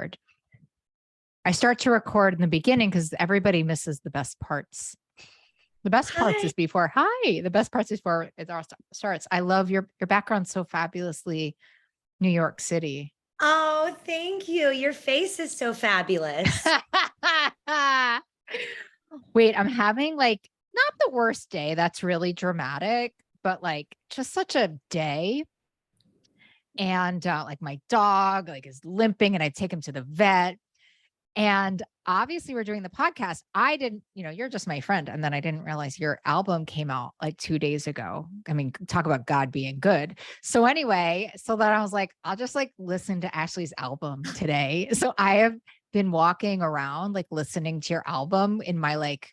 record. I start to record in the beginning because everybody misses the best parts. The best parts is before, the best parts is before it all starts. I love your background so fabulously New York City. Oh, thank you. Your face is so fabulous. Wait, I'm having like, not the worst day. That's really dramatic, but like just such a day. And like my dog like is limping and I take him to the vet. And obviously we're doing the podcast. I didn't, you're just my friend. And then I didn't realize your album came out like 2 days ago. I mean, talk about God being good. So anyway, so that I was like, I'll just like listen to Ashley's album today. So I have been walking around, like listening to your album in my like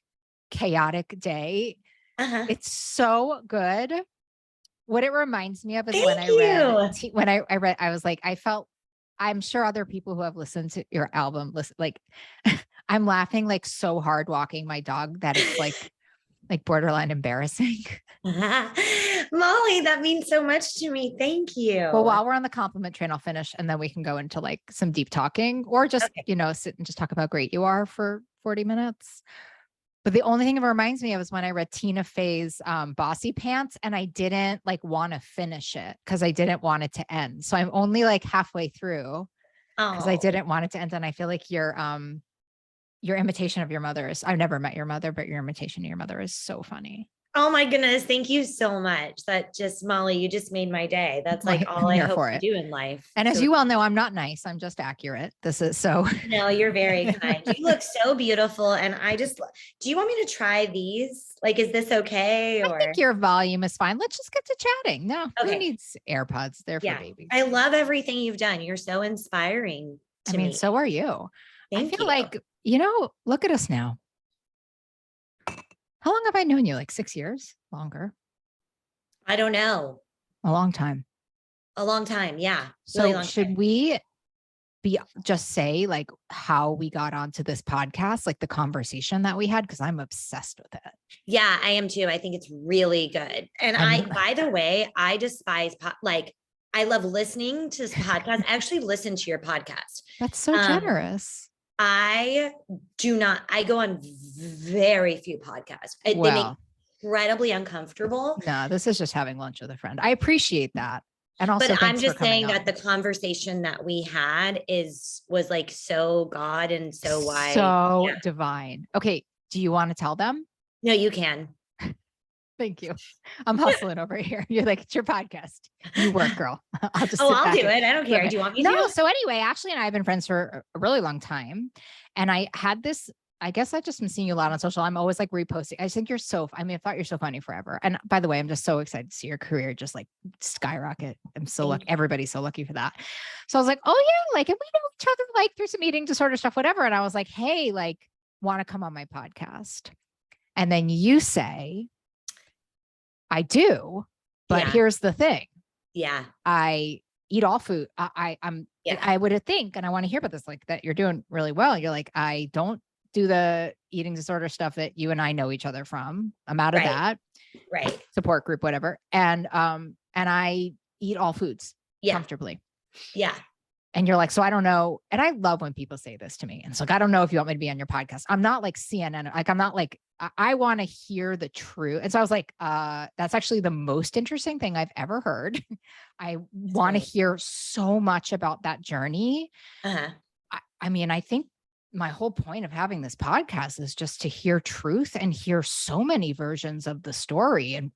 chaotic day. It's so good. What it reminds me of is when I read, I was like, I'm sure other people who have listened to your album, like I'm laughing like so hard walking my dog that it's like borderline embarrassing. Molly, that means so much to me. Thank you. Well, while we're on the compliment train, I'll finish and then we can go into like some deep talking or just, sit and just talk about how great you are for 40 minutes. But the only thing it reminds me of is when I read Tina Fey's Bossy Pants and I didn't like want to finish it because I didn't want it to end. So I'm only like halfway through because I didn't want it to end. And I feel like your imitation of your mother is, I've never met your mother, but your imitation of your mother is so funny. Oh my goodness. Thank you so much. That just, Molly, you just made my day. That's like all I hope to do in life. And as you well know, I'm not nice. I'm just accurate. This is so. No, you're very kind. You look so beautiful. And do you want me to try these? Like, is this okay? I think your volume is fine. Let's just get to chatting. No, who needs AirPods? They're for babies. I love everything you've done. You're so inspiring to me. So are you. Thank you. I feel like, look at us now. How long have I known you? Like 6 years? Longer? I don't know. A long time. A long time. Yeah. Really so should we just say like how we got onto this podcast, like the conversation that we had? Cause I'm obsessed with it. Yeah, I am too. I think it's really good. And by the way, I despise I love listening to this podcast. I actually listen to your podcast. That's so generous. I go on very few podcasts. They make me incredibly uncomfortable. No, this is just having lunch with a friend. I appreciate that. And also, but I'm just saying that the conversation that we had was like so God and so wise. So divine. Okay. Do you want to tell them? No, you can. Thank you. I'm hustling over here. You're like, it's your podcast. You work, girl. I'll do it. I don't care. Do you want me to? No. So anyway, Ashley and I have been friends for a really long time. And I had this, I guess I've just been seeing you a lot on social. I'm always like reposting. I think I thought you're so funny forever. And by the way, I'm just so excited to see your career just like skyrocket. I'm so lucky. Everybody's so lucky for that. So I was like, oh yeah, like, and we know each other like through some eating disorder stuff, whatever. And I was like, hey, like, want to come on my podcast? And then you say, I do, but here's the thing. Yeah. I eat all food. I would think, and I want to hear about this, like that you're doing really well. You're like, I don't do the eating disorder stuff that you and I know each other from. I'm out of that. Right. Support group, whatever. And I eat all foods comfortably. Yeah. And you're like, so I don't know. And I love when people say this to me. And it's like, I don't know if you want me to be on your podcast. I'm not like CNN. Like, I'm not like, I want to hear the truth. And so I was like, that's actually the most interesting thing I've ever heard. I want to hear so much about that journey. I mean, I think my whole point of having this podcast is just to hear truth and hear so many versions of the story. And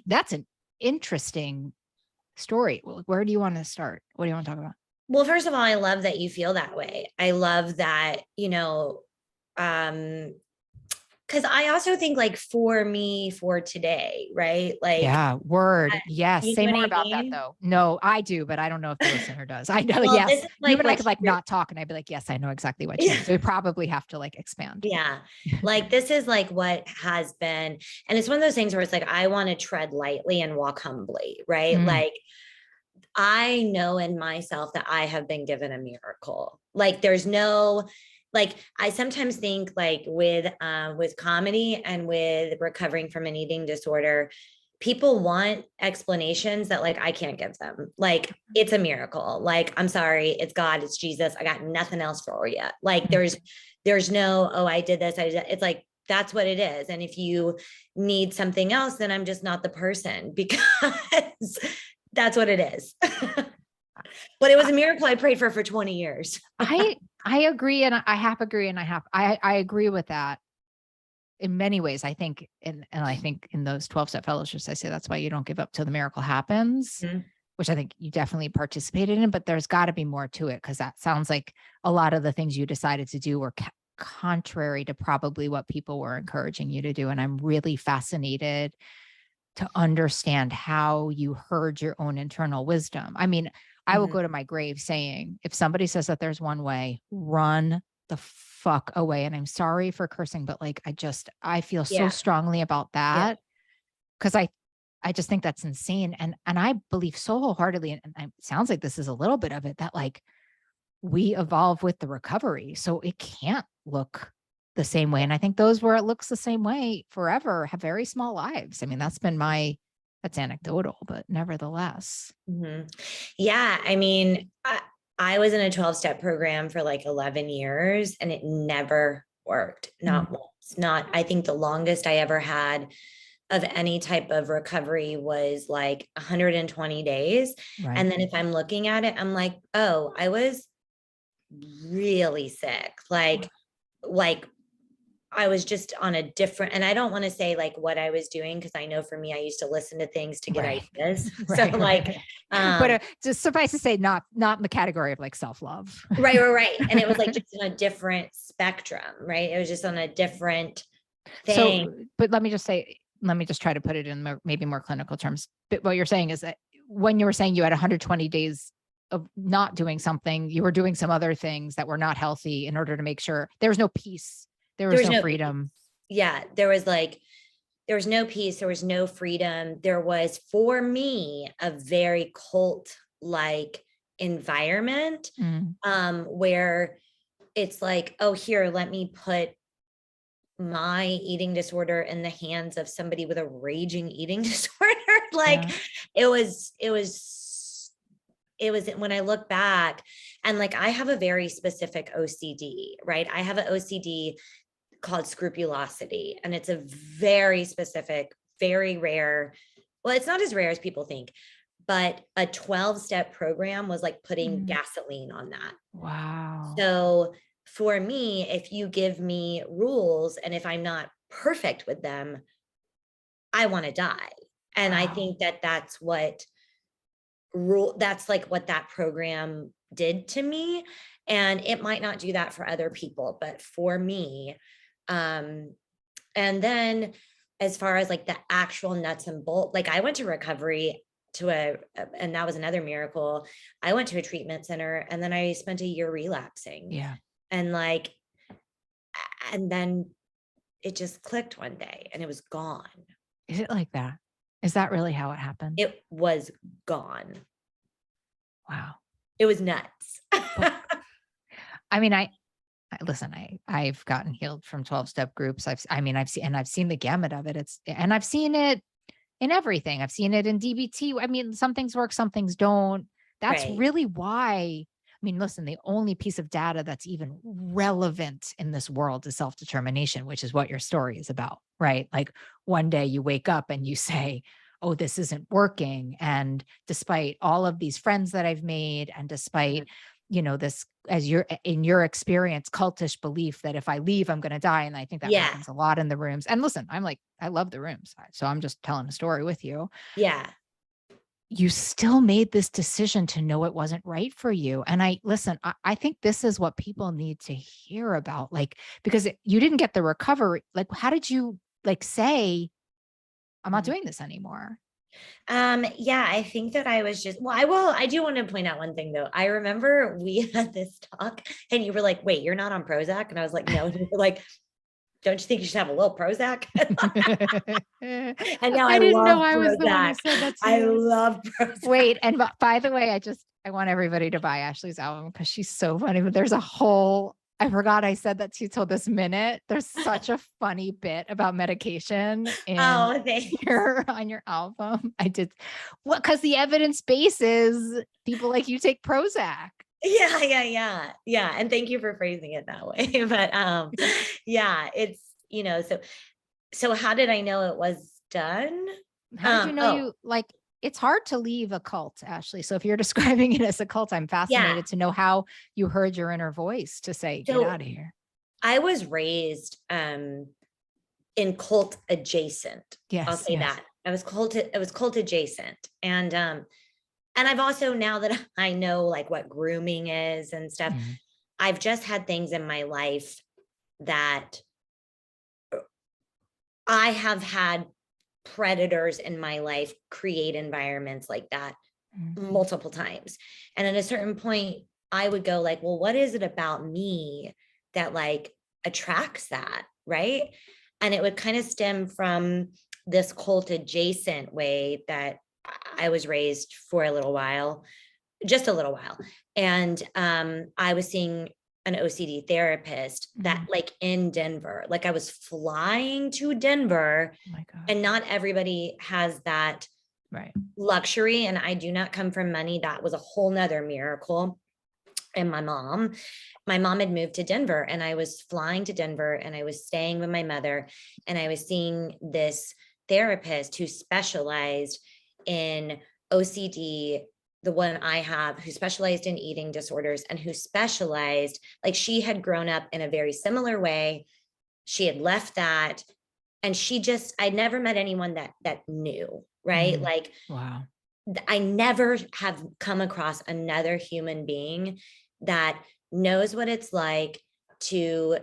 that's an interesting story. Well, where do you want to start? What do you want to talk about? Well, first of all, I love that you feel that way. I love that, because I also think like for me, for today, right? Like, yeah, word. Yes. Say more about that though. No, I do, but I don't know if the listener does. I know. Well, yes. Like, you and I could like not talk and I'd be like, yes, I know exactly what you mean. So we probably have to like expand. Yeah. Like this is like what has been, and it's one of those things where it's like, I want to tread lightly and walk humbly, right? Like, I know in myself that I have been given a miracle. Like there's no, like, I sometimes think like with comedy and with recovering from an eating disorder, people want explanations that like I can't give them. Like it's a miracle. Like I'm sorry, it's God, it's Jesus. I got nothing else for you. Like there's no, oh, I did this, I did that. It's like that's what it is. And if you need something else, then I'm just not the person because that's what it is. But it was a miracle I prayed for 20 years. I agree, and I agree with that in many ways. I think, and I think in those 12-step fellowships, I say that's why you don't give up till the miracle happens, Mhm. which I think you definitely participated in, but there's got to be more to it, because that sounds like a lot of the things you decided to do were contrary to probably what people were encouraging you to do. And I'm really fascinated to understand how you heard your own internal wisdom. I mean, I will go to my grave saying, if somebody says that there's one way, run the fuck away. And I'm sorry for cursing, but like, I feel so strongly about that, because I just think that's insane. And I believe so wholeheartedly, and it sounds like this is a little bit of it, that like we evolve with the recovery. So it can't look the same way. And I think those where it looks the same way forever have very small lives. I mean, that's anecdotal, but nevertheless. Mm-hmm. Yeah. I mean, I was in a 12-step program for like 11 years and it never worked. Not once. Not, I think the longest I ever had of any type of recovery was like 120 days. Right. And then if I'm looking at it, I'm like, oh, I was really sick. Like I was just on a different, and I don't want to say like what I was doing, because I know for me, I used to listen to things to get ideas. So like, but just suffice to say, not in the category of like self-love. Right. And it was like just on a different spectrum, right? It was just on a different thing. So, but let me just try to put it in maybe more clinical terms. But what you're saying is that when you were saying you had 120 days of not doing something, you were doing some other things that were not healthy in order to make sure there was no peace. There was no freedom. Yeah. There was no peace. There was no freedom. There was, for me, a very cult-like environment, where it's like, oh, here, let me put my eating disorder in the hands of somebody with a raging eating disorder. Like it was when I look back, and like, I have a very specific OCD, right? I have an OCD called scrupulosity. And it's a very specific, very rare. Well, it's not as rare as people think, but a 12-step program was like putting gasoline on that. Wow. So for me, if you give me rules and if I'm not perfect with them, I want to die. And I think that's like what that program did to me. And it might not do that for other people, but for me, and then as far as like the actual nuts and bolts, like I went to recovery and that was another miracle. I went to a treatment center and then I spent a year relapsing. Yeah. And then it just clicked one day and it was gone. Is it like that? Is that really how it happened? It was gone. Wow. It was nuts. I mean, I've gotten healed from 12-step groups. I've seen the gamut of it. And I've seen it in everything. I've seen it in DBT. I mean, some things work, some things don't. That's really why, I mean, listen, the only piece of data that's even relevant in this world is self-determination, which is what your story is about, right? Like one day you wake up and you say, oh, this isn't working. And despite all of these friends that I've made, and despite, this, as in your experience, cultish belief that if I leave, I'm going to die. And I think that happens a lot in the rooms. And listen, I love the rooms. So I'm just telling a story with you. Yeah. You still made this decision to know it wasn't right for you. And I think this is what people need to hear about, like, because you didn't get the recovery. Like, how did you say, I'm not doing this anymore? Yeah, I think that I was I do want to point out one thing though. I remember we had this talk and you were like, wait, you're not on Prozac? And I was like, no. And you were like, don't you think you should have a little Prozac? And now I didn't know I was the one who said that. I love Prozac. Wait, and by the way, I want everybody to buy Ashley's album because she's so funny. But there's a whole I forgot I said that to you till this minute. There's such a funny bit about medication in Oh, thanks. on your album. I did what, because the evidence base is people like you take Prozac. Yeah. And thank you for phrasing it that way. But yeah, it's, so how did I know it was done? How did you know you like it's hard to leave a cult, Ashley. So if you're describing it as a cult, I'm fascinated to know how you heard your inner voice to say, get out of here. I was raised in cult adjacent. Yes. I'll say that. I was cult adjacent. And I've also, now that I know like what grooming is and stuff, I've just had things in my life that I have had predators in my life create environments like that multiple times. And at a certain point, I would go like, well, what is it about me that like attracts that? Right. And it would kind of stem from this cult adjacent way that I was raised for a little while, just a little while. And I was seeing an OCD therapist that like in Denver, like I was flying to Denver, and not everybody has that luxury. And I do not come from money. That was a whole nother miracle. And my mom had moved to Denver, and I was flying to Denver, and I was staying with my mother, and I was seeing this therapist who specialized in OCD, the one I have, who specialized in eating disorders, and who specialized, like she had grown up in a very similar way. She had left that, and I'd never met anyone that knew, right? Like, wow. I never have come across another human being that knows what it's like to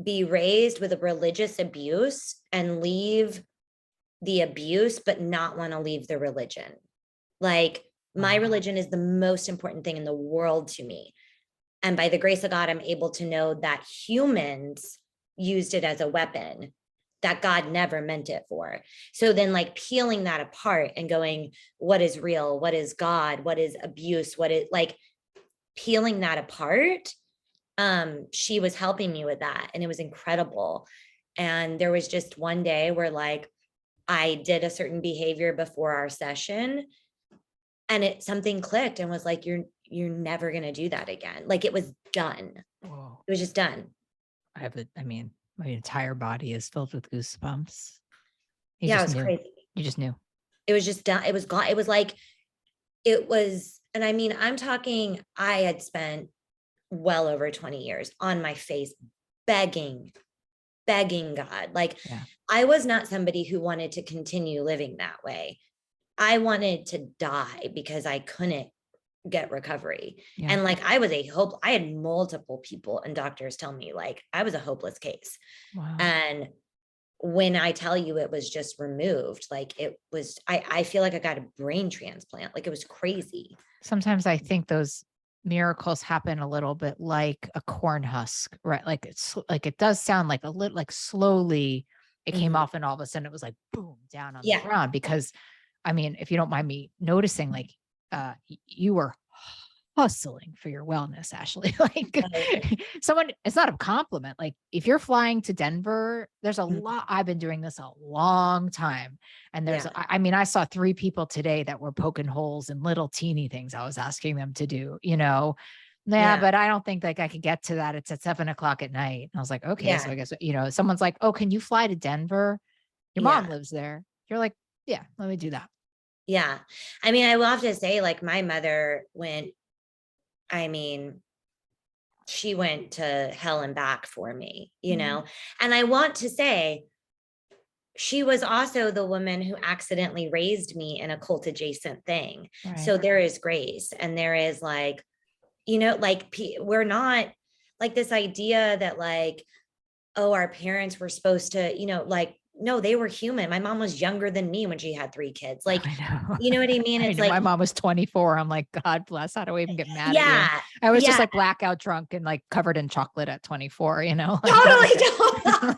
be raised with a religious abuse and leave the abuse, but not want to leave the religion. Like, my religion is the most important thing in the world to me. And by the grace of God, I'm able to know that humans used it as a weapon that God never meant it for. So then like peeling that apart and going, what is real? What is God? What is abuse? What is, like, peeling that apart. She was helping me with that, and it was incredible. And there was just one day where like I did a certain behavior before our session, and something clicked and was like, you're never going to do that again. Like, it was done. Whoa. It was just done. My entire body is filled with goosebumps. It was crazy. You just knew. It was just done. It was gone. It was like, and I mean, I'm talking, I had spent well over 20 years on my face begging God. Like, I was not somebody who wanted to continue living that way. I wanted to die because I couldn't get recovery. And like, I had multiple people and doctors tell me like I was a hopeless case. Wow. And when I tell you it was just removed, like it was, I feel like I got a brain transplant. Like, it was crazy. Sometimes I think those miracles happen a little bit like a corn husk, right? Like, it's like, it does sound like a little, like slowly it came off, and all of a sudden it was like, boom, down on the ground. Because I mean, if you don't mind me noticing, like, you were hustling for your wellness, Ashley. Like, it's not a compliment. Like, if you're flying to Denver, there's a lot. I've been doing this a long time. And I saw 3 people today that were poking holes in little teeny things I was asking them to do, but I don't think like I could get to that. It's at 7:00 at night. And I was like, okay, so I guess, someone's like, oh, can you fly to Denver? Your mom lives there. You're like, yeah, let me do that. Yeah. I mean, I will have to say, like, my mother she went to hell and back for me, and I want to say she was also the woman who accidentally raised me in a cult adjacent thing. Right. So there is grace, and there is like, like we're not like this idea that like, oh, our parents were supposed to, like, no, they were human. My mom was younger than me when she had 3 kids. Like, you know what I mean? It's like, my mom was 24. I'm like, God bless. How do I even get mad at you? I was just Yeah. like blackout drunk and like covered in chocolate at 24, you know, like, Totally.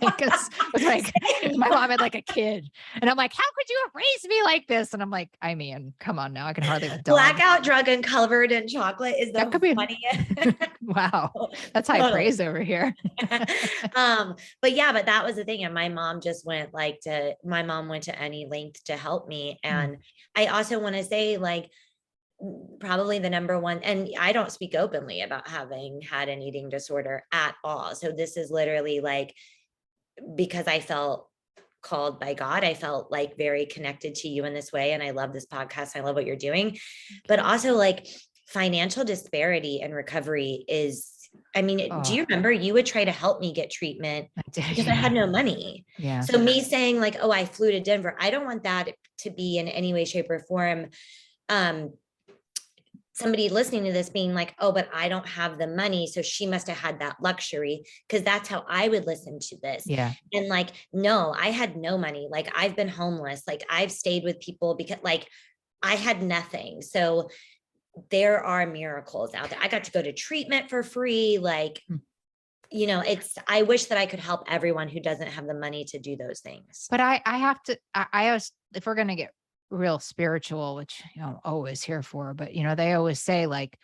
like, it was like my mom had like a kid and I'm like, how could you have raised me like this? And I'm like, I mean, come on now. I can hardly have a dog. Blackout drunk and covered in chocolate is That could the be funniest. wow. That's high Totally. praise over here. But yeah, but that was the thing. And my mom just went my mom went to any length to help me. And I also want to say, like, probably the number one, and I don't speak openly about having had an eating disorder at all. So this is literally like, because I felt called by God. I felt like very connected to you in this way. And I love this podcast. I love what you're doing. But also, like, financial disparity and recovery is, I mean, do you remember you would try to help me get treatment because I had no money? Yeah. So me saying like, oh, I flew to Denver, I don't want that to be in any way, shape, or form somebody listening to this being like, oh, but I don't have the money, so she must have had that luxury, because that's how I would listen to this. Yeah. And like, no, I had no money. Like, I've been homeless. Like, I've stayed with people because like I had nothing. So there are miracles out there. I got to go to treatment for free. Like, you know, I wish that I could help everyone who doesn't have the money to do those things. But I have to, I always, if we're going to get real spiritual, which, you know, I'm always here for, but, you know, they always say like,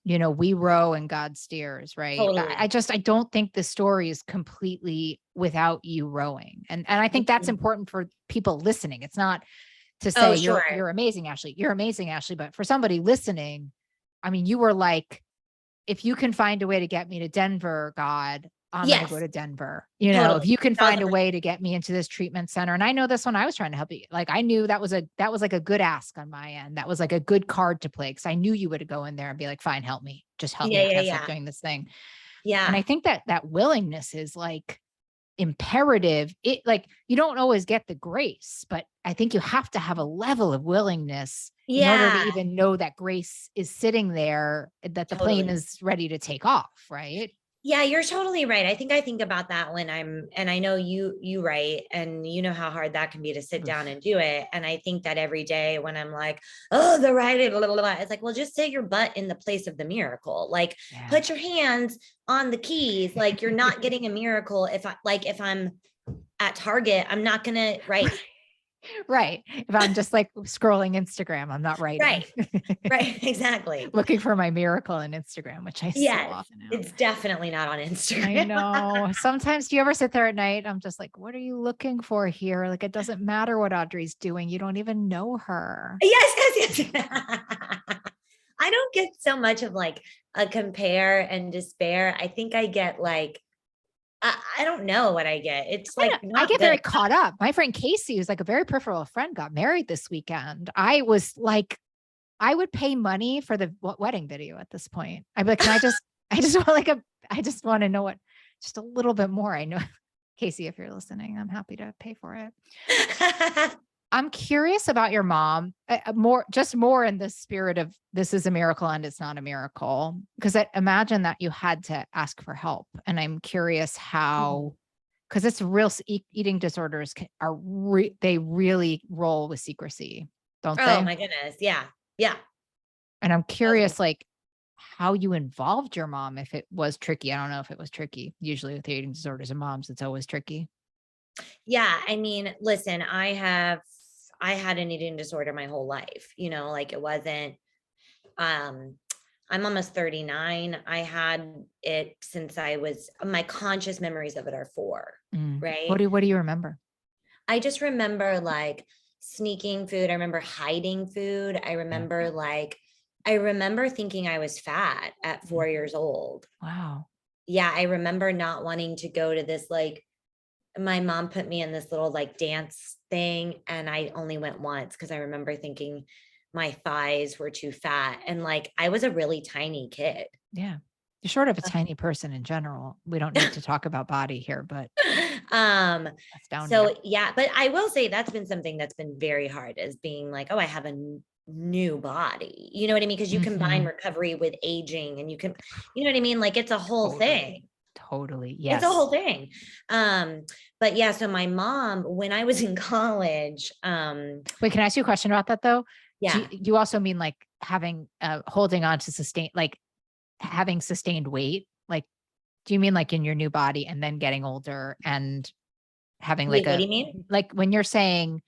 you know, we row and God steers, right? Totally. I don't think the story is completely without you rowing. And I think that's important for people listening. It's not to say you're amazing, Ashley. You're amazing, Ashley. But for somebody listening, I mean, you were like, if you can find a way to get me to Denver, God, I'm going to go to Denver. You know, if you can find a way to get me into this treatment center. And I know this one, I was trying to help you. Like, I knew that was like a good ask on my end. That was like a good card to play. Cause I knew you would go in there and be like, fine, help me. Just help me. I can't stop doing this thing. Yeah. And I think that willingness is like imperative. It like, you don't always get the grace, but I think you have to have a level of willingness in order to even know that grace is sitting there, that the plane is ready to take off. Right. Yeah, you're totally right. I think about that when and I know you write, and you know how hard that can be to sit down and do it. And I think that every day when I'm like, oh, the writing, blah, blah, blah, it's like, well, just sit your butt in the place of the miracle. Like, put your hands on the keys. Like, you're not getting a miracle. If I'm at Target, I'm not going to write. Right. If I'm just like scrolling Instagram, I'm not writing. Right. Exactly. Looking for my miracle on Instagram, which I so often am. It's definitely not on Instagram. I know. Sometimes, do you ever sit there at night? I'm just like, what are you looking for here? Like, it doesn't matter what Audrey's doing. You don't even know her. Yes. I don't get so much of like a compare and despair. I think I get like, I don't know what I get. It's like, I get very caught up. My friend Casey, who's like a very peripheral friend, got married this weekend. I was like, I would pay money for the wedding video at this point. I'd be like, I just want to know what, just a little bit more. I know, Casey, if you're listening, I'm happy to pay for it. I'm curious about your mom, more in the spirit of this is a miracle and it's not a miracle. Because I imagine that you had to ask for help. And I'm curious how, because it's real, eating disorders they really roll with secrecy, don't they? Oh my goodness. Yeah. Yeah. And I'm curious, like, how you involved your mom, if it was tricky. I don't know if it was tricky. Usually with eating disorders and moms, it's always tricky. Yeah. I mean, listen, I had an eating disorder my whole life, you know, like it wasn't, I'm almost 39. I had it since my conscious memories of it are 4, right? What do you remember? I just remember like sneaking food. I remember hiding food. I remember thinking I was fat at 4 years old. Wow. Yeah. I remember not wanting to go to this, like, my mom put me in this little like dance thing, and I only went once because I remember thinking my thighs were too fat. And like, I was a really tiny kid. Yeah. You're sort of a tiny person in general. We don't need to talk about body here, but that's down so here. Yeah, but I will say that's been something that's been very hard, is being like, oh, I have a new body. You know what I mean? Because you combine recovery with aging, and you know what I mean? Like, it's a whole thing. Totally. Yes. It's a whole thing. But yeah, so my mom, when I was in college, wait, can I ask you a question about that though? Yeah. Do you also mean like having, holding on to sustain, like having sustained weight? Like, do you mean like in your new body and then getting older and having like Wait, what do you mean? like when you're saying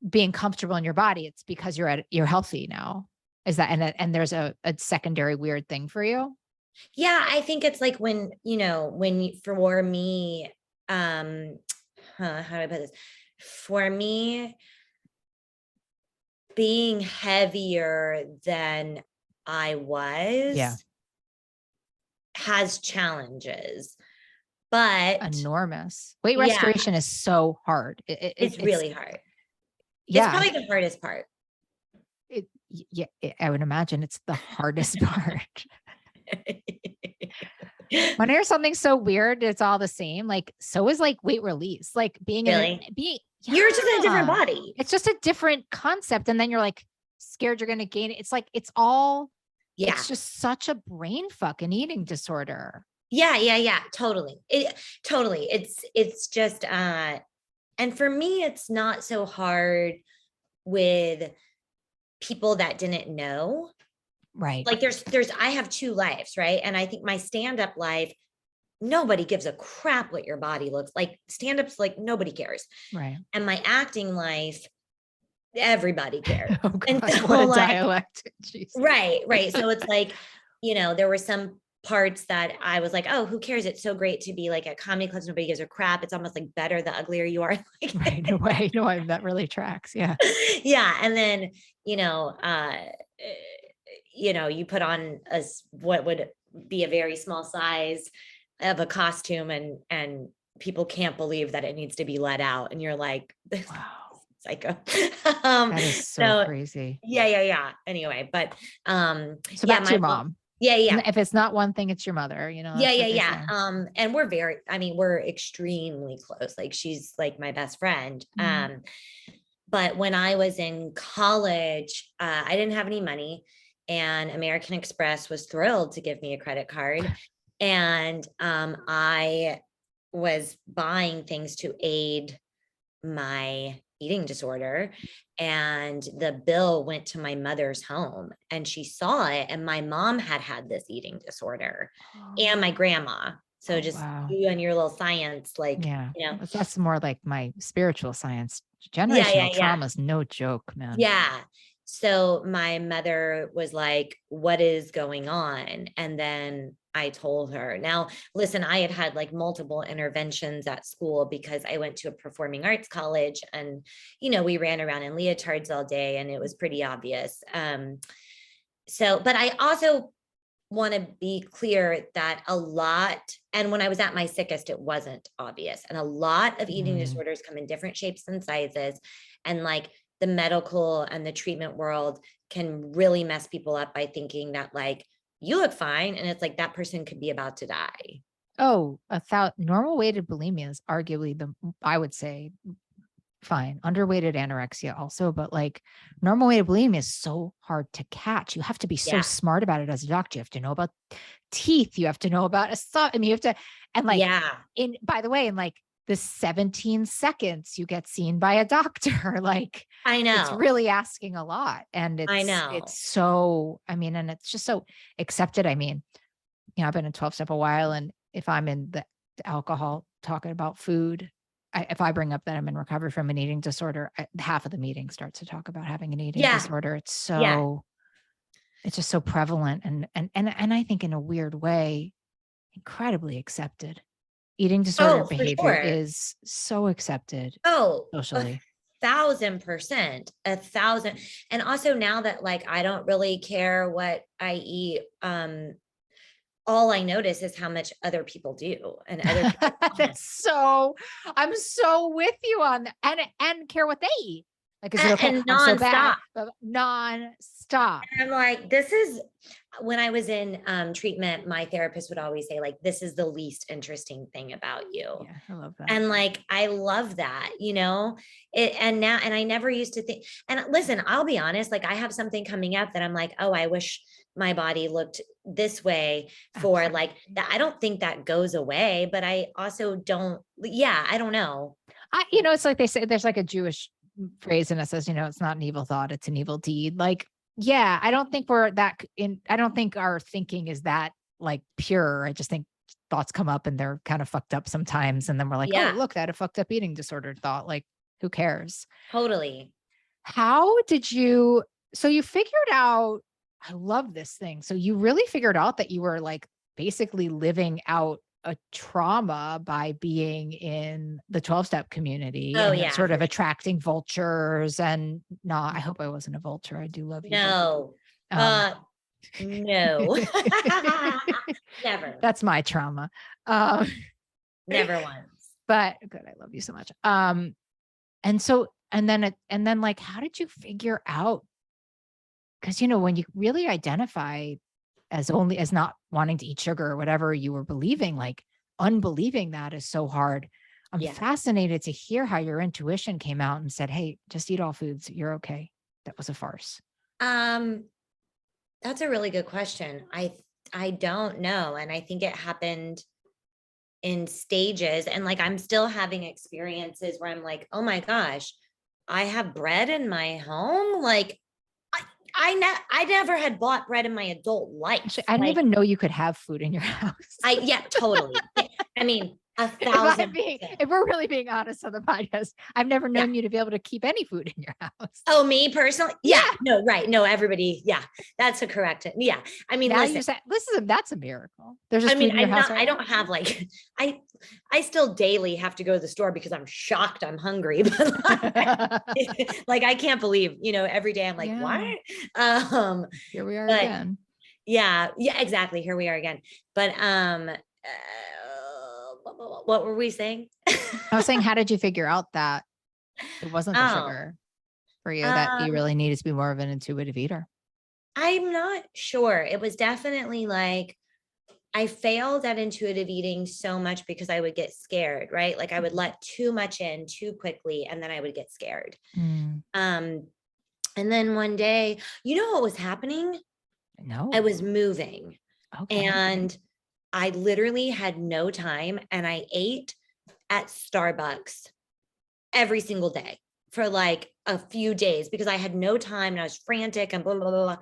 being comfortable in your body, it's because you're healthy now. Is that, and there's a secondary weird thing for you? Yeah, I think it's like when, for me, how do I put this? For me, being heavier than I Yeah. was has challenges, but Enormous. Weight yeah, restoration is so hard. it's It's, really hard. It's yeah, probably the hardest part. yeah, I would imagine it's the hardest part. When I hear something so weird, it's all the same. Like, so is like weight release, like Really? You're just in a different yeah, body. it's just a different concept. And then you're like scared you're going to gain it. It's like, it's all, Yeah. it's just such a brain fucking eating disorder. Yeah. Totally. Totally. It's just, and for me, it's not so hard with people that didn't know. Right. Like I have two lives, right? And I think my stand-up life, nobody gives a crap what your body looks like. Stand-up's like nobody cares. Right. And my acting life, everybody cares. Oh And God, so what a like, dialect. Jeez. right. So it's like, there were some parts that I was like, oh, who cares? It's so great to be like at comedy clubs. Nobody gives a crap. It's almost like better the uglier you are. Right. No way. No, that really tracks. Yeah. Yeah. And then, you put on what would be a very small size of a costume, and people can't believe that it needs to be let out. And you're like, Wow. psycho. That is so So crazy. yeah. Anyway, but So yeah, back to my your mom. mom. Yeah. If it's not one thing, it's your mother. That's what they Yeah. say. And we're extremely close. Like she's like my best friend. Mhm. But when I was in college, I didn't have any money, and American Express was thrilled to give me a credit card. And I was buying things to aid my eating disorder. And the bill went to my mother's home, and she saw it. And my mom had this eating disorder, and my grandma. So Oh, just wow. you and your little science, like, Yeah. That's more like my spiritual science. yeah. Generational trauma is no joke, man. Yeah. So my mother was like, what is going on? And then I told her. Now, listen, I had like multiple interventions at school because I went to a performing arts college, and, we ran around in leotards all day, and it was pretty obvious. But I also want to be clear that and when I was at my sickest, it wasn't obvious. And a lot of eating disorders come in different shapes and sizes. And like the medical and the treatment world can really mess people up by thinking that like, you look fine. And it's like, that person could be about to die. Oh, normal weighted bulimia is arguably I would say, fine. Underweighted anorexia also, but like normal weighted bulimia is so hard to catch. You have to be so smart about it as a doctor. You have to know about teeth. You have to know about you have to, and like, by the way, in like the 17 seconds you get seen by a doctor, like I know it's really asking a lot. And it's so, and it's just so accepted. I've been in 12-step a while, and if I'm in the alcohol talking about food, if I bring up that I'm in recovery from an eating disorder, half of the meeting starts to talk about having an eating disorder. It's just so prevalent, and I think in a weird way, incredibly accepted. Eating disorder behavior is so accepted socially. 1,000%, 1,000. And also now that like, I don't really care what I eat, all I notice is how much other people do, and other people I'm so with you on that, and care what they eat. Like, is it okay? and I'm so bad, nonstop. but nonstop. And I'm like, this is when I was in treatment, my therapist would always say, like, this is the least interesting thing about you. Yeah, I love that. And like, I love that, and I never used to think, and listen, I'll be honest, like I have something coming up that I'm like, oh, I wish my body looked this way for Absolutely. like that. I don't think that goes away, but I also don't, I don't know. It's like they say, there's like a Jewish phrase, and it says, it's not an evil thought, it's an evil deed. Like, Yeah, I don't think we're that I don't think our thinking is that like pure. I just think thoughts come up and they're kind of fucked up sometimes. And then we're like, oh, Yeah, look, that a fucked up eating disorder thought. Like, who cares? totally. How did you, so you figured out, I love this thing. So you really figured out that you were like basically living out a trauma by being in the 12-step community Oh and then yeah, sort for of sure. attracting vultures and not, I hope I wasn't a vulture. I do love you, but No. um No. Never. that's my trauma. Um Never once. but good, I love you so much. And so and then like how did you figure out, because when you really identify as only as not wanting to eat sugar or whatever you were believing, like unbelieving that is so hard. I'm Yeah. fascinated to hear how your intuition came out and said, hey, just eat all foods, you're okay. That was a farce. Um, that's a really good question. I don't know. And I think it happened in stages. And like I'm still having experiences where I'm like, oh my gosh, I have bread in my home. Like I never had bought bread in my adult life. Actually, I didn't Like even know you could have food in your house. yeah, totally. I mean, a If thousand percent. if we're really being honest on the podcast, I've never Yeah. known you to be able to keep any food in your house. Oh, me personally? Yeah. Yeah. No, right. No, everybody. Yeah. That's a correct. Yeah. I mean, Now listen, you're saying that's a miracle. There's I just mean, food in your house I right now. don't have like, I, I still daily have to go to the store because I'm shocked I'm hungry, but like, I can't believe, every day I'm like, what? Yeah. Here we are But again. yeah, yeah, exactly. Here we are again. But, what were we saying? I was saying, how did you figure out that it wasn't the Oh, sugar for you, that you um, really needed to be more of an intuitive eater? I'm not sure. It was definitely like, I failed at intuitive eating so much because I would get scared, right? Like I would let too much in too quickly and then I would get scared. Mm, Um, and then one day, you know what was happening? I no. was moving Okay. and I literally had no time and I ate at Starbucks every single day for like a few days because I had no time and I was frantic and blah, blah, blah, blah.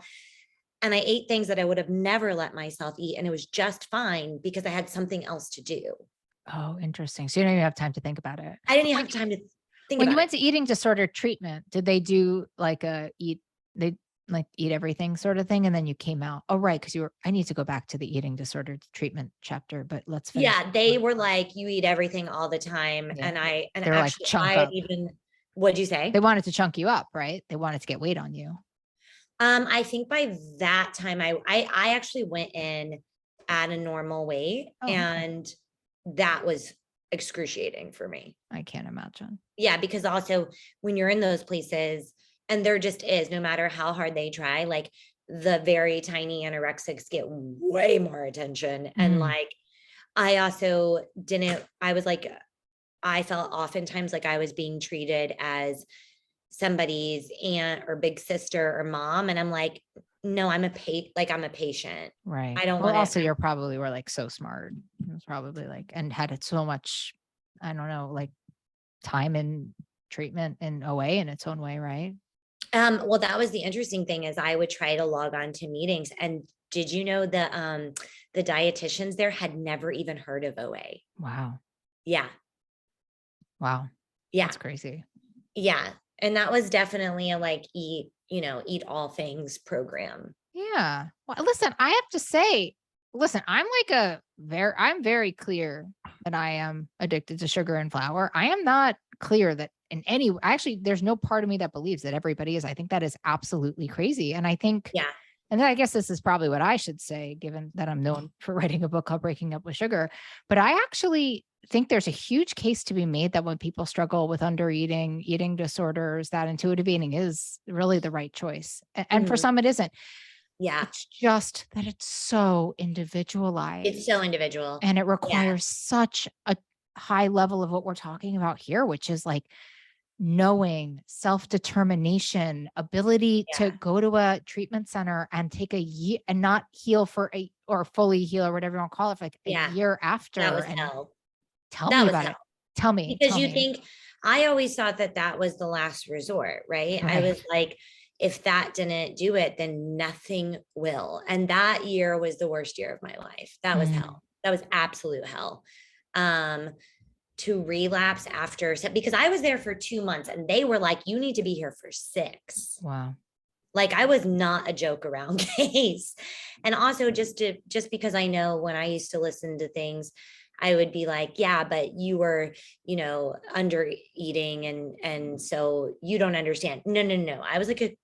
And I ate things that I would have never let myself eat. And it was just fine because I had something else to do. Oh, interesting. So you don't even have time to think about it. I didn't even When have time to think when you about it. went to eating disorder treatment, did they do like they like eat everything sort of thing? And then you came out. Oh, right. Cause I need to go back to the eating disorder treatment chapter, but let's finish. Yeah, they were like, you eat everything all the time. Yeah. And They were like actually chunk I had up. even, what'd you They say? wanted to chunk you up, right? They wanted to get weight on you. I think by that time I actually went in at a normal weight Oh, okay. and that was excruciating for me. I can't imagine. Yeah, because also when you're in those places and there just is, no matter how hard they try, like the very tiny anorexics get way more attention. And Mm, like, I also didn't, I was like, I felt oftentimes like I was being treated as somebody's aunt or big sister or mom. And I'm like, no, I'm a patient. right. I don't Well, want also to, you're probably were like so smart. It was probably like, and had it so much, I don't know, like time and treatment in OA in its own way, right? well, that was the interesting thing is I would try to log on to meetings. And did you know the dietitians there had never even heard of OA? Wow. Yeah. Wow. Yeah. That's crazy. Yeah. And that was definitely a like eat all things program. Yeah. Well, listen, I have to say, listen, I'm very clear that I am addicted to sugar and flour. I am not clear that actually, there's no part of me that believes that everybody is. I think that is absolutely crazy. And I think, Yeah. and then I guess this is probably what I should say, given that I'm known for writing a book called Breaking Up with Sugar. But I actually think there's a huge case to be made that when people struggle with undereating, eating disorders, that intuitive eating is really the right choice. And for Mhm. some, it isn't. Yeah. It's just that it's so It's so individualized individual. and it Yeah. requires such a high level of what we're talking about here, which is like knowing, self-determination, ability to Yeah. go to a treatment center and take a year and not heal or fully heal or whatever you want to call it, for like a Yeah. year That after. was And hell. tell That me was about hell. it. Tell me, Because tell you me. think I always thought that that was the last resort, right? I Right. was like, if that didn't do it, then nothing will. And that year was the worst year of my life. That was hell. That was absolute hell. To relapse after, because I was there for 2 months and they were like, you need to be here for 6. Wow. Like I was not a joke around case. And also just because I know when I used to listen to things, I would be like, yeah, but you were, under eating and so you don't understand. No. I was like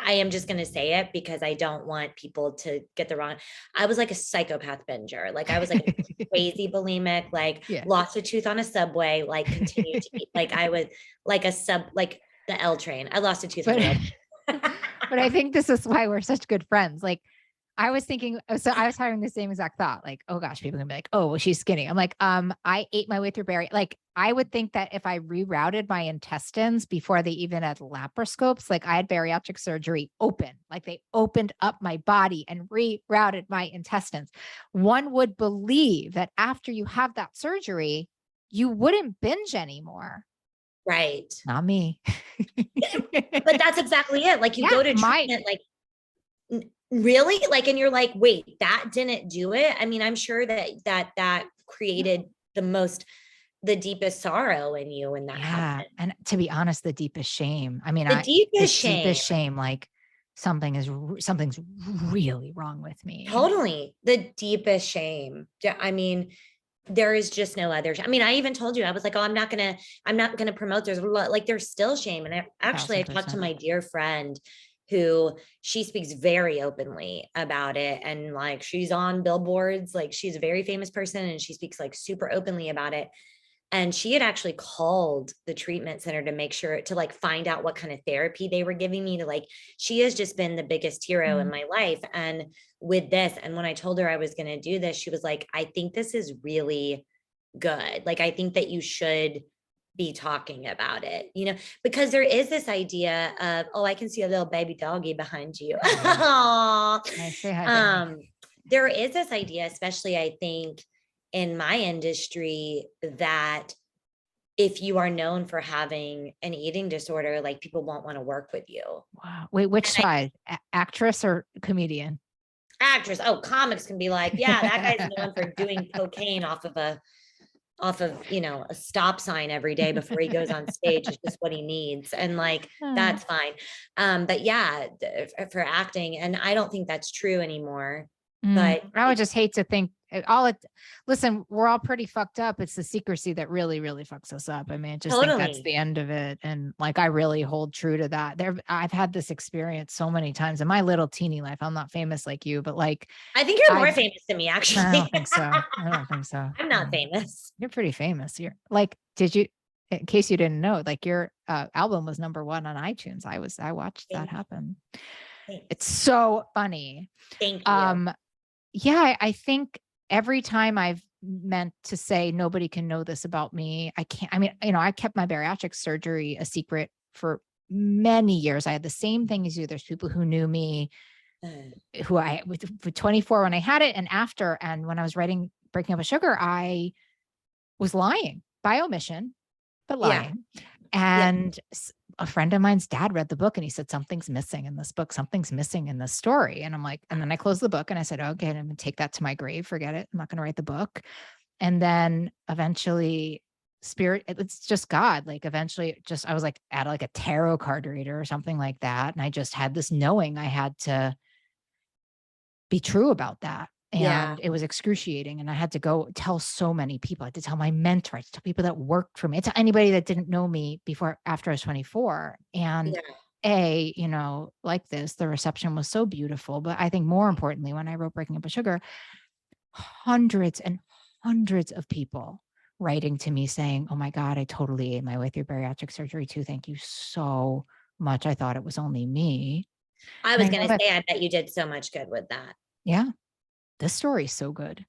I am just going to say it because I don't want people to get the wrong. I was like a psychopath binger. Like I was like a crazy bulimic, like Yeah. lost a tooth on a subway, like continued to eat. Like I was like like the L train. I lost a tooth on the L train. But I think this is why we're such good friends. Like I was thinking, so I was having the same exact thought, like, oh gosh, people are gonna be like, oh, well, she's skinny. I'm like, I ate my way through like I would think that if I rerouted my intestines before they even had laparoscopes, like I had bariatric surgery open, like they opened up my body and rerouted my intestines. One would believe that after you have that surgery, you wouldn't binge anymore. Right. Not me. But that's exactly it. Like you go to treatment, like really? Like, and you're like, wait, that didn't do it. I mean, I'm sure that created the deepest sorrow in you when that happened. And to be honest, the deepest shame. I mean, The deepest shame, like something's really wrong with me. Totally. The deepest shame. I mean, there is just no other. I mean, I even told you, I was like, oh, I'm not going to promote. There's still shame. And I talked to my dear friend who she speaks very openly about it. And like, she's on billboards, like she's a very famous person and she speaks like super openly about it. And she had actually called the treatment center to make sure to like find out what kind of therapy they were giving me to like, she has just been the biggest hero in my life. And with this, and when I told her I was going to do this, she was like, I think this is really good. Like, I think that you should be talking about it, because there is this idea of, oh, I can see a little baby doggy behind you. I say hi. There is this idea, especially I think in my industry, that if you are known for having an eating disorder, like people won't want to work with you. Wow. Wait, which side? Actress or comedian? Actress. Oh, comics can be like, yeah, that guy's known for doing cocaine off of a stop sign every day before he goes on stage. Is just what he needs. And like, that's fine. But yeah, for acting. And I don't think that's true anymore. But I would just hate to think listen, we're all pretty fucked up. It's the secrecy that really, really fucks us up. I mean, I just think that's the end of it. And like, I really hold true to that. I've had this experience so many times in my little teeny life. I'm not famous like you, but like, I think you're more famous than me, actually. I don't think so. I'm not famous. You're pretty famous. You're like, in case you didn't know, like your album was #1 on iTunes. I watched that happen. Thanks. It's so funny. Thank you. Yeah, I think every time I've meant to say nobody can know this about me, I can't. I mean, I kept my bariatric surgery a secret for many years. I had the same thing as you. There's people who knew me, who I with 24 when I had it and after, and when I was writing Breaking Up with Sugar, I was lying by omission, but lying. Yeah. And a friend of mine's dad read the book and he said, something's missing in this book. Something's missing in this story. And I'm like, and then I closed the book and I said, okay, I'm going to take that to my grave. Forget it. I'm not going to write the book. And then eventually it's just God. Like eventually I was like at like a tarot card reader or something like that. And I just had this knowing I had to be true about that. And it was excruciating. And I had to go tell so many people. I had to tell my mentor, I had to tell people that worked for me, to anybody that didn't know me after I was 24. And like this, the reception was so beautiful. But I think more importantly, when I wrote Breaking Up with Sugar, hundreds and hundreds of people writing to me saying, oh my God, I totally ate my way through bariatric surgery too. Thank you so much. I thought it was only me. I was going to say, I bet you did so much good with that. Yeah. This story is so good.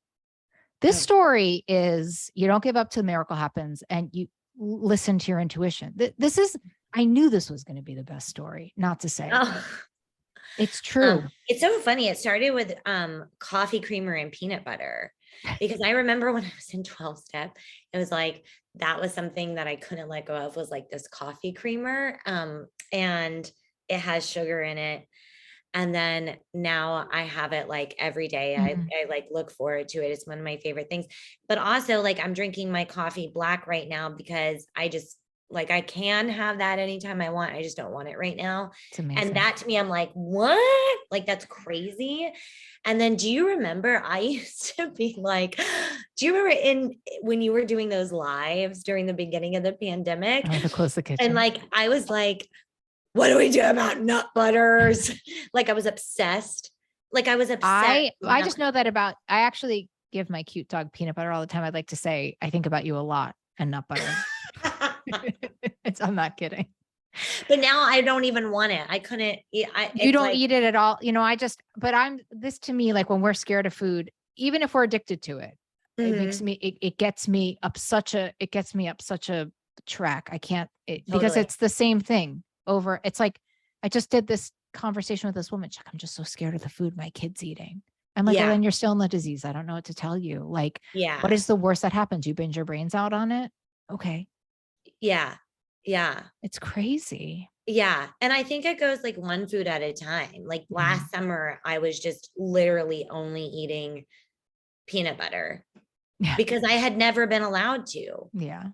This story is, you don't give up till the miracle happens and you listen to your intuition. I knew this was going to be the best story, not to say. It's true. It's so funny. It started with coffee creamer and peanut butter, because I remember when I was in 12-step, it was like, that was something that I couldn't let go of, was like this coffee creamer. And it has sugar in it. And then now I have it like every day. I like look forward to it. It's one of my favorite things. But also like I'm drinking my coffee black right now because I just like I can have that anytime I want. I just don't want it right now. It's amazing. And that to me, I'm like, what? Like that's crazy. And then do you remember I used to be like, do you remember when you were doing those lives during the beginning of the pandemic? I have to close the kitchen. And like I was like, what do we do about nut butters? Like I was obsessed. Like I was obsessed. I just know that I actually give my cute dog peanut butter all the time. I'd like to say, I think about you a lot and nut butter. I'm not kidding. But now I don't even want it. I couldn't eat. You don't eat it at all. This to me, like when we're scared of food, even if we're addicted to it, it makes me, it gets me up such a track. I can't, because it's the same thing over. It's like, I just did this conversation with this woman. She's like, I'm just so scared of the food my kid's eating. I'm like, well, then you're still in the disease. I don't know what to tell you. Like, what is the worst that happens? You binge your brains out on it. Okay. Yeah. Yeah. It's crazy. Yeah. And I think it goes like one food at a time. Like last summer, I was just literally only eating peanut butter because I had never been allowed to. Yeah.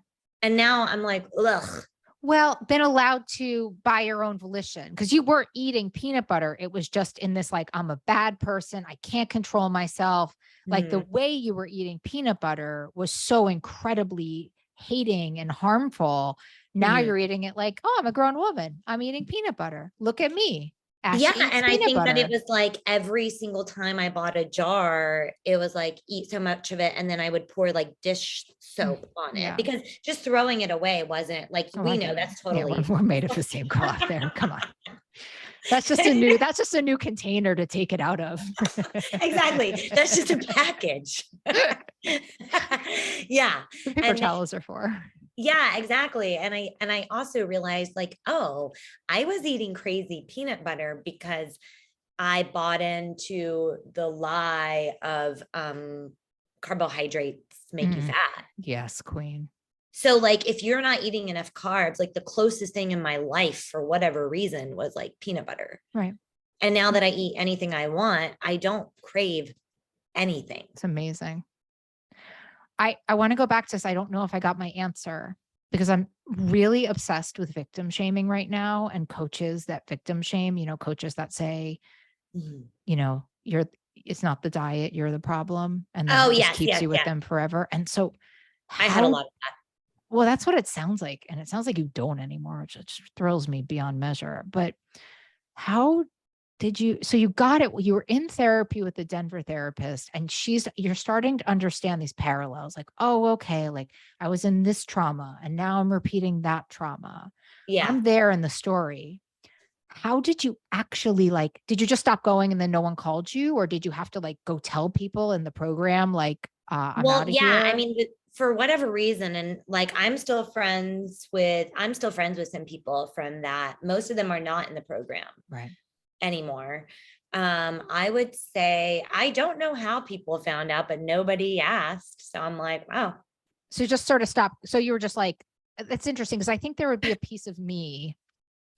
And now I'm like, ugh. Well, been allowed to by your own volition because you were eating peanut butter. It was just in this, like, I'm a bad person. I can't control myself. Like the way you were eating peanut butter was so incredibly hating and harmful. Now you're eating it like, oh, I'm a grown woman. I'm eating peanut butter. Look at me. Ashley And I think butter. that it was like every single time I bought a jar, it was like eat so much of it. And then I would pour like dish soap on it because just throwing it away wasn't like, we know that's totally. We're made of the same cloth there. Come on. That's just a new container to take it out of. Exactly. That's just a package. Yeah. The paper towels are for. Yeah, exactly. And I also realized like, oh, I was eating crazy peanut butter because I bought into the lie of carbohydrates make you fat. Yes, queen. So like if you're not eating enough carbs, like the closest thing in my life for whatever reason was like peanut butter. Right. And now that I eat anything I want, I don't crave anything. It's amazing. I want to go back to this. I don't know if I got my answer because I'm really obsessed with victim shaming right now and coaches that victim shame, coaches that say, it's not the diet, you're the problem. And then it just keeps you with them forever. And so I had a lot of that. Well, that's what it sounds like. And it sounds like you don't anymore, which just thrills me beyond measure. But how did you, so you got it, you were in therapy with the Denver therapist and you're starting to understand these parallels, like, oh, okay. Like I was in this trauma and now I'm repeating that trauma. Yeah. I'm there in the story. How did you actually did you just stop going and then no one called you? Or did you have to go tell people in the program, I'm out of here? I mean, for whatever reason, and I'm still friends with some people from that. Most of them are not in the program. Right. Anymore. I would say, I don't know how people found out, but nobody asked. So I'm like, wow. So you just sort of stopped. So you were just like, that's interesting. Cause I think there would be a piece of me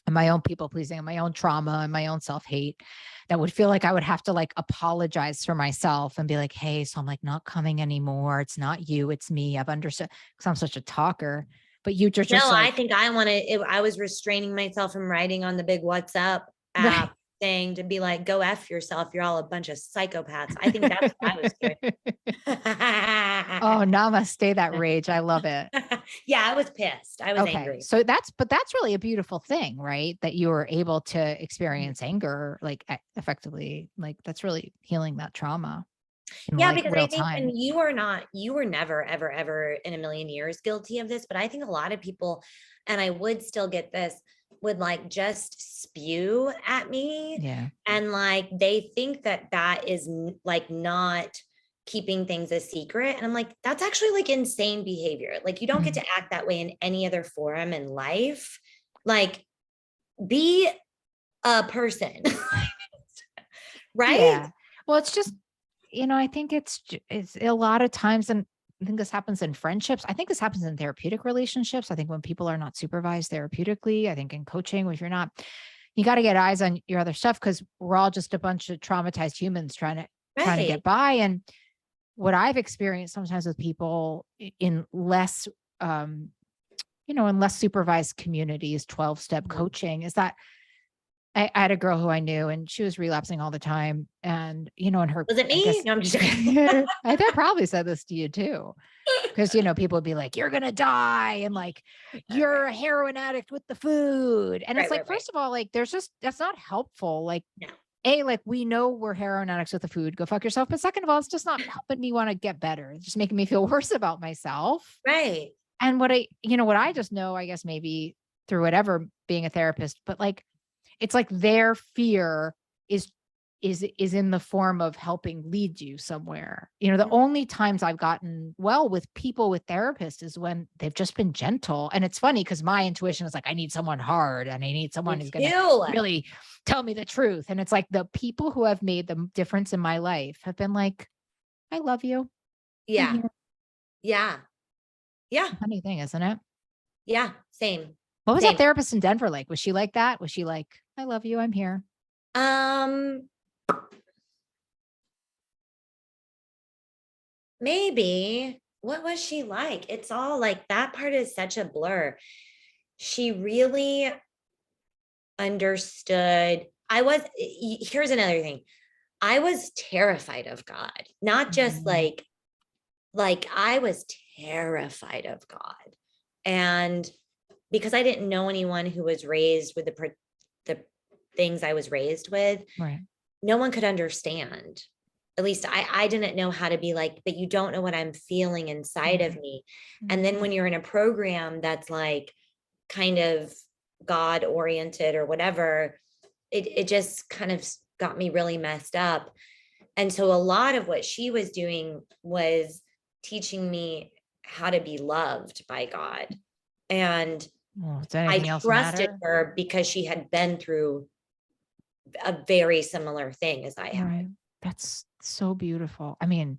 and my own people pleasing and my own trauma and my own self-hate that would feel like I would have to apologize for myself and be like, hey, so I'm not coming anymore. It's not you, it's me. I've understood because I'm such a talker. But you just I think I was restraining myself from writing on the big WhatsApp app thing to be like, go F yourself. You're all a bunch of psychopaths. I think that's what I was doing. Oh, namaste, that rage. I love it. Yeah, I was pissed. I was angry. So that's really a beautiful thing, right? That you were able to experience anger, effectively, that's really healing that trauma. Yeah, because I think, and you were never, ever, ever in a million years guilty of this, but I think a lot of people, and I would still get this, would just spew at me. Yeah. And they think that is not keeping things a secret. And I'm like, that's actually insane behavior. You don't get to act that way in any other forum in life. Be a person. Right. Yeah. Well, it's just, I think it's a lot of times, and I think this happens in friendships. I think this happens in therapeutic relationships. I think when people are not supervised therapeutically, I think in coaching, if you're not, you got to get eyes on your other stuff, because we're all just a bunch of traumatized humans trying to get by. And what I've experienced sometimes with people in less, in less supervised communities, 12-step coaching, is that I had a girl who I knew, and she was relapsing all the time. And, and her, Was it me? I guess, No, I'm just kidding. I probably said this to you too. Because, people would be like, you're going to die. And like, you're a heroin addict with the food. And it's like, first of all, like, that's not helpful. Like, A, like, we know we're heroin addicts with the food, go fuck yourself. But second of all, it's just not helping me want to get better. It's just making me feel worse about myself. Right. And what I just know, I guess maybe through whatever, being a therapist, but like, it's like their fear is in the form of helping lead you somewhere. The only times I've gotten well with people, with therapists, is when they've just been gentle. And it's funny because my intuition is like, I need someone hard, and I need someone who's going to really tell me the truth. And it's like the people who have made the difference in my life have been like, I love you. Yeah. Yeah. Yeah. Funny thing, isn't it? Yeah. Same. What was that therapist in Denver like? Was she like that? Was she like, I love you, I'm here? Maybe. What was she like? It's all like, that part is such a blur. She really understood. Here's another thing. I was terrified of God, not just like I was terrified of God. And because I didn't know anyone who was raised with the things I was raised with, right? No one could understand. At least I didn't know how to be like, but you don't know what I'm feeling inside of me. And then when you're in a program that's like kind of God oriented or whatever, it just kind of got me really messed up. And so a lot of what she was doing was teaching me how to be loved by God. And I trusted her because she had been through a very similar thing as I had. Right. That's so beautiful. I mean,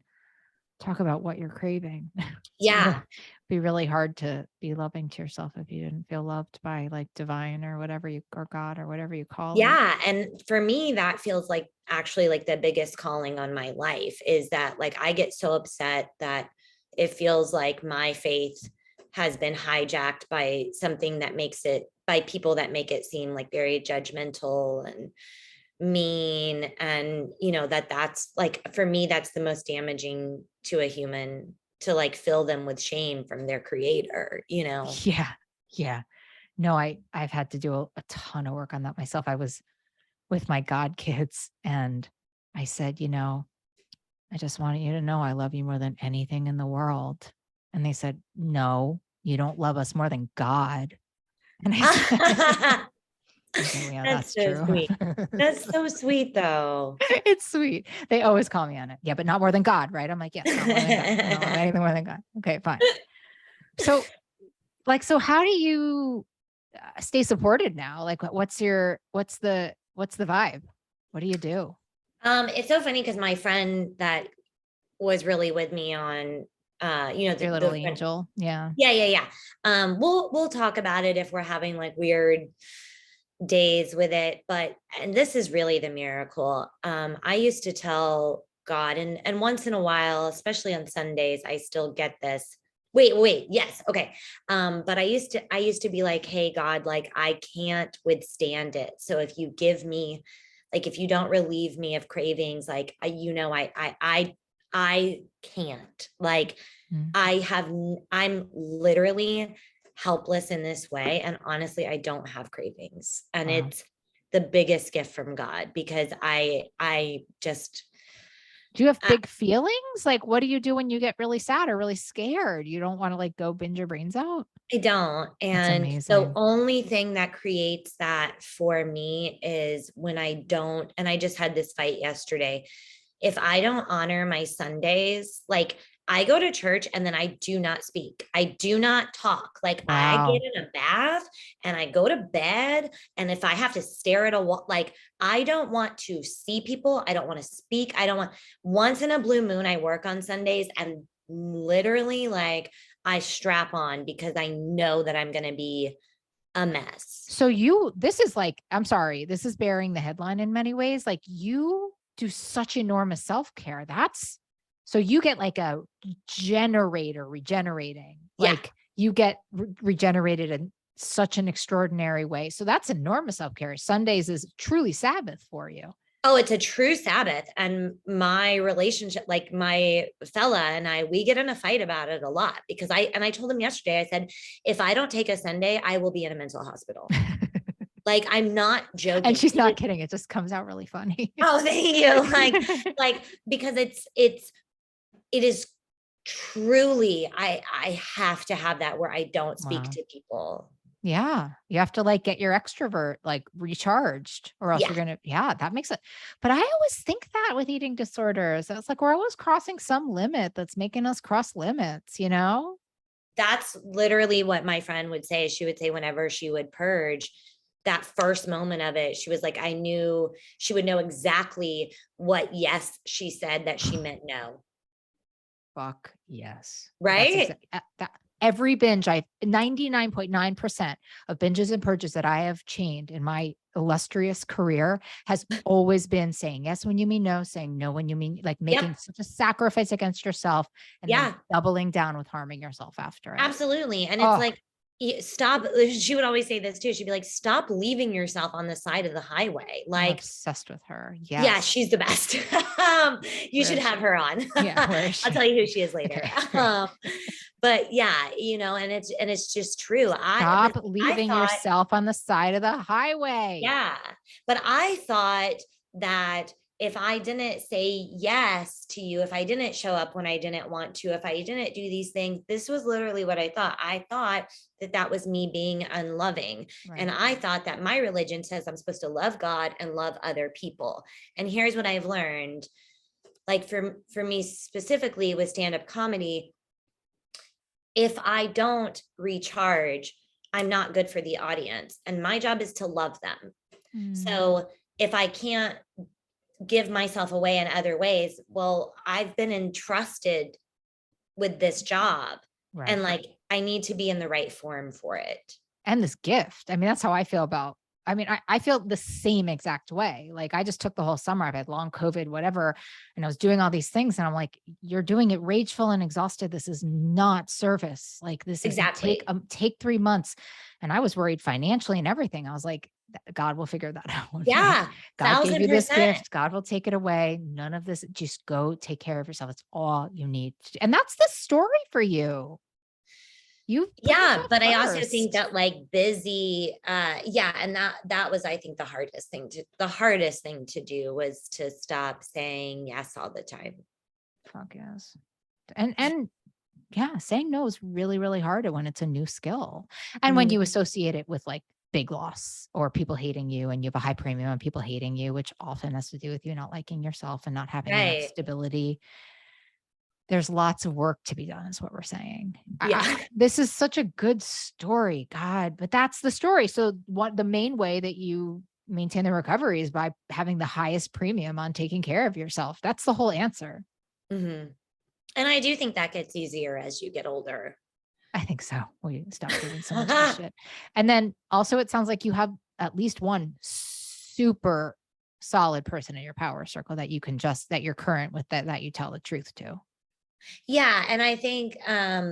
talk about what you're craving. Yeah. Be really hard to be loving to yourself if you didn't feel loved by like divine or whatever or God or whatever you call it. Yeah. And for me, that feels like actually like the biggest calling on my life, is that like I get so upset that it feels like my faith has been hijacked by something that makes it, by people that make it seem like very judgmental and mean. And that's like, for me, that's the most damaging to a human, to like fill them with shame from their creator. Yeah. No, I've had to do a ton of work on that myself. I was with my God kids, and I said, I just wanted you to know I love you more than anything in the world. And they said, no, you don't love us more than God. And I said, yeah, that's so true. Sweet. That's so sweet though. It's sweet. They always call me on it. Yeah, but not more than God, right? I'm like, yes, not more than God. I don't love anything more than God. Okay, fine. So how do you stay supported now? Like, what's the vibe? What do you do? It's so funny because my friend that was really with me on, your little angel. Yeah. We'll talk about it if we're having like weird days with it. And this is really the miracle. I used to tell God, and once in a while, especially on Sundays, I still get this. Wait. Yes. Okay. But I used to be like, hey, God, like I can't withstand it. So if you give me, like, if you don't relieve me of cravings, like, I can't, like, I'm literally helpless in this way. And honestly, I don't have cravings. And it's the biggest gift from God, because I just. Do you have big feelings? Like, what do you do when you get really sad or really scared? You don't want to like go binge your brains out? I don't. And the only thing that creates that for me is when I don't, and I just had this fight yesterday. If I don't honor my Sundays, like I go to church and then I do not speak. I do not talk. Like I get in a bath and I go to bed. And if I have to stare at a wall, like I don't want to see people. I don't want to speak. Once in a blue moon, I work on Sundays, and literally like I strap on because I know that I'm going to be a mess. So this is like, I'm sorry, this is bearing the headline in many ways. Like you do such enormous self-care. So you get like a generator regenerating, Yeah. like you get regenerated in such an extraordinary way. So that's enormous self-care. Sundays is truly Sabbath for you. Oh, it's a true Sabbath. And my relationship, like my fella and I, we get in a fight about it a lot because I told him yesterday, I said, if I don't take a Sunday, I will be in a mental hospital. Like, I'm not joking. And she's not kidding. It just comes out really funny. Oh, thank you. Like, because it is truly, I have to have that where I don't speak Wow. to people. Yeah. You have to like get your extrovert like recharged or else Yeah. you're going to, that makes it. But I always think that with eating disorders, it's like we're always crossing some limit that's making us cross limits, you know? That's literally what my friend would say. She would say whenever she would purge, that first moment of it, she was like, I knew she would know exactly what yes she said that she meant no. Fuck yes. Right? Every binge, 99.9% of binges and purges that I have chained in my illustrious career has always been saying yes when you mean no, saying no when you mean, like making such a sacrifice against yourself and then doubling down with harming yourself after it. Absolutely. And it's like, stop. She would always say this too. She'd be like, stop leaving yourself on the side of the highway. Like, I'm obsessed with her. Yes. Yeah, she's the best. You should have her on. Yeah, where is she? I'll tell you who she is later. Okay, but yeah, and it's just true. Stop leaving yourself on the side of the highway. Yeah. But I thought that if I didn't say yes to you, if I didn't show up when I didn't want to, if I didn't do these things, this was literally what I thought. I thought that was me being unloving. Right. And I thought that my religion says I'm supposed to love God and love other people. And here's what I've learned. Like for me specifically with stand-up comedy, if I don't recharge, I'm not good for the audience. And my job is to love them. So if I can't give myself away in other ways, well, I've been entrusted with this job. Right. And like, I need to be in the right form for it. And this gift. I mean, that's how I feel about, I feel the same exact way. Like I just took the whole summer. I've had long COVID, whatever. And I was doing all these things and I'm like, you're doing it rageful and exhausted. This is not service. Like this is take 3 months. And I was worried financially and everything. I was like, God will figure that out. Yeah. God gave you this gift. God will take it away. None of this. Just go take care of yourself. It's all you need. And that's the story for you. But I also think that like busy, and that was, I think the hardest thing to do was to stop saying yes all the time. Fuck yes. And yeah, saying no is really, really hard when it's a new skill. And when you associate it with like big loss or people hating you and you have a high premium on people hating you, which often has to do with you not liking yourself and not having enough stability. There's lots of work to be done is what we're saying. Yeah. This is such a good story, God, but that's the story. So the main way that you maintain the recovery is by having the highest premium on taking care of yourself. That's the whole answer. Mm-hmm. And I do think that gets easier as you get older. I think so. We stop doing so much shit. And then also it sounds like you have at least one super solid person in your power circle that you can that you're current with that you tell the truth to. Yeah. And I think, I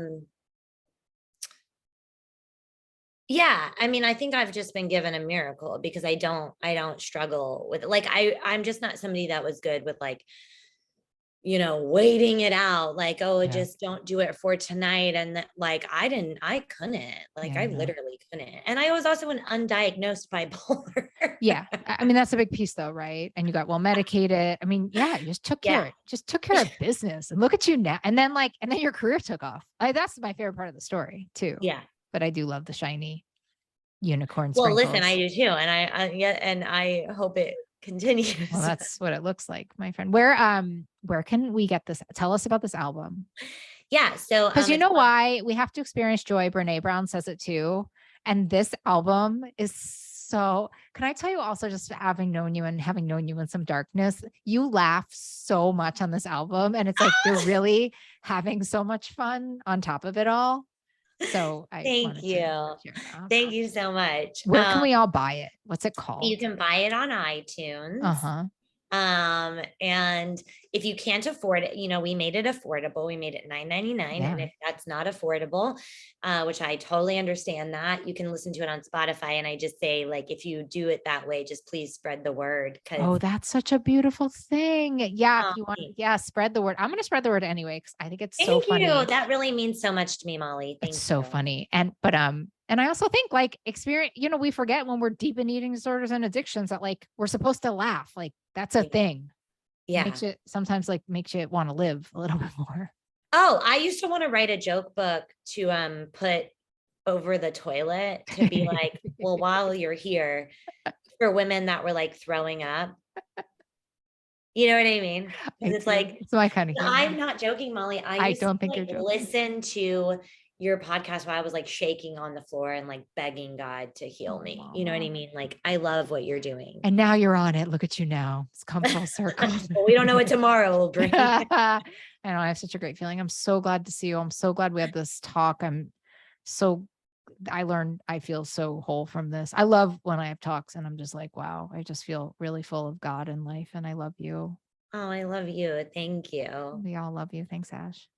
think I've just been given a miracle because I don't struggle with it. Like, I'm just not somebody that was good with like, waiting it out. Like, just don't do it for tonight. And like, I couldn't, like, I literally couldn't. And I was also an undiagnosed bipolar. Yeah. That's a big piece though. Right. And you got well medicated. You just took care of business and look at you now. And then your career took off. That's my favorite part of the story too. Yeah. But I do love the shiny unicorn sprinkles. Well, listen, I do too. And I hope it continues. Well, that's what it looks like, my friend. Where can we get this? Tell us about this album. Yeah. So, because you know why we have to experience joy. Brene Brown says it too. And this album is so, can I tell you also, just having known you and having known you in some darkness, you laugh so much on this album. And it's like, you're really having so much fun on top of it all. So I Thank wanted to you. share that. Thank you so much. Where can we all buy it? What's it You called? can buy it on iTunes. Uh-huh. And if you can't afford it, we made it affordable. We made it $9.99. And Yeah. if that's not affordable, which I totally understand that, you can listen to it on Spotify. And I just say, like, if you do it that way, just please spread the word. Oh, Cause that's such a beautiful thing. Yeah, if um, you want, yeah, spread the word. I'm going to spread the word anyway because I think it's so thank you. funny. That really means so much to me, Molly. It's Thank so you. funny. And I also think like experience, we forget when we're deep in eating disorders and addictions that like we're supposed to laugh. Like that's a thing. It Yeah. makes you sometimes like makes you want to live a little bit more. Oh, I used to want to write a joke book to put over the toilet to be like, well, while you're here, for women that were like throwing up. You know what I mean? 'Cause I it's do. like, It's my kind of I'm humor. not joking, Molly. I I used to don't think like you're joking. listen to your podcast while I was like shaking on the floor and like begging God to heal Oh, me. You know what I mama. mean? Like, I love what you're doing. And now you're on it. Look at you now. It's come full circle. Well, we don't know what tomorrow will bring. I know I have such a great feeling. I'm so glad to see you. I'm so glad we had this talk. So I feel so whole from this. I love when I have talks and I'm just like, wow, I just feel really full of God and life. And I love you. Oh, I love you. Thank you. We all love you. Thanks, Ash.